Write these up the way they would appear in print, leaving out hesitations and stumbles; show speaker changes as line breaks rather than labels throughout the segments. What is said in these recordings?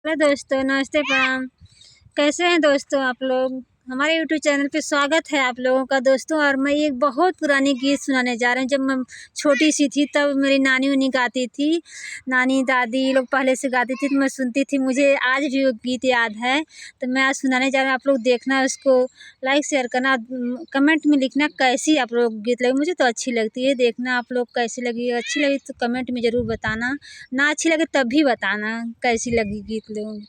Hello दोस्तों, नमस्ते, प्रणाम। कैसे हैं दोस्तों आप लोग? हमारे यूट्यूब चैनल पे स्वागत है आप लोगों का दोस्तों। और मैं एक बहुत पुरानी गीत सुनाने जा रही हूँ। जब मैं छोटी सी थी तब मेरी नानी उनी गाती थी। नानी दादी लोग पहले से गाती थी तो मैं सुनती थी। मुझे आज भी वो गीत याद है, तो मैं आज सुनाने जा रही हूँ। आप लोग देखना, उसको लाइक शेयर करना, कमेंट में लिखना कैसी आप लोग गीत लगी। मुझे तो अच्छी लगती है, देखना आप लोग कैसी लगी। अच्छी लगी तो कमेंट में ज़रूर बताना, ना अच्छी लगे तब भी बताना कैसी लगी गीत लोग।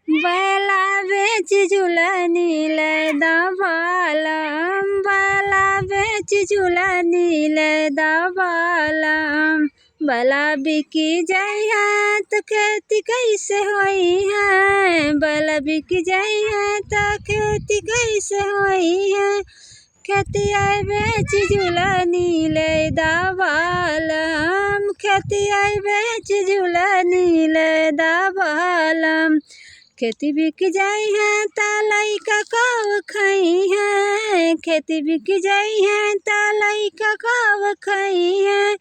बैला बेच झूलनी लैदा बालम, बैला बेच झूलनी लैदा बालम। बैला बिकी जाई है तो खेती कैसे होई है, बैला बिकी जाई है तो खेती कैसे होई है। खेती आई बेच झूलनी लैदा बालम, खेती आई बेच झूलनी लैदा बालम। खेती बिक जाई है त लइका कब खई है, खेती बिक जाई है त लइका कब खई है।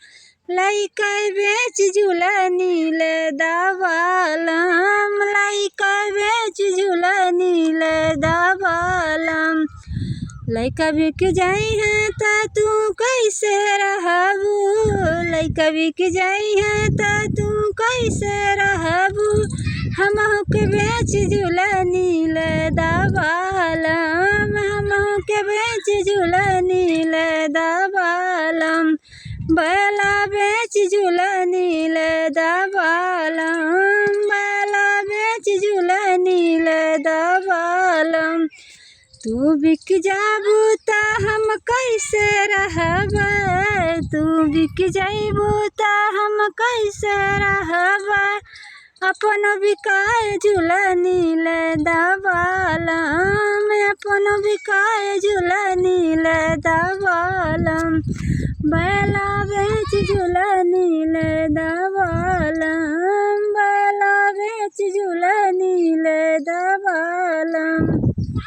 लइका बेच झूलनी लैदा बालम, लइका बेच झूलनी लैदा बालम। लइका बिक जाई है त तू कैसे रहबू, लइका बिक जाई है त तू कैसे रहबू। हमहू के बेच झूलनी लैदा बालम, हमहू के बेच झूलनी लैदा बालम। बैला बेच झूलनी लैदा बालम, बैला बेच झूलनी लैदा बालम। तू बिक जाबू त हम कैसे रहबै, तू बिक जाइबू त हम कैसे रहबै। अपन बिकाय झूलनी लैदा बालम, अपन बिकाय झूलनी लैदा बालम। बैला बेच झूलनी लैदा बालम।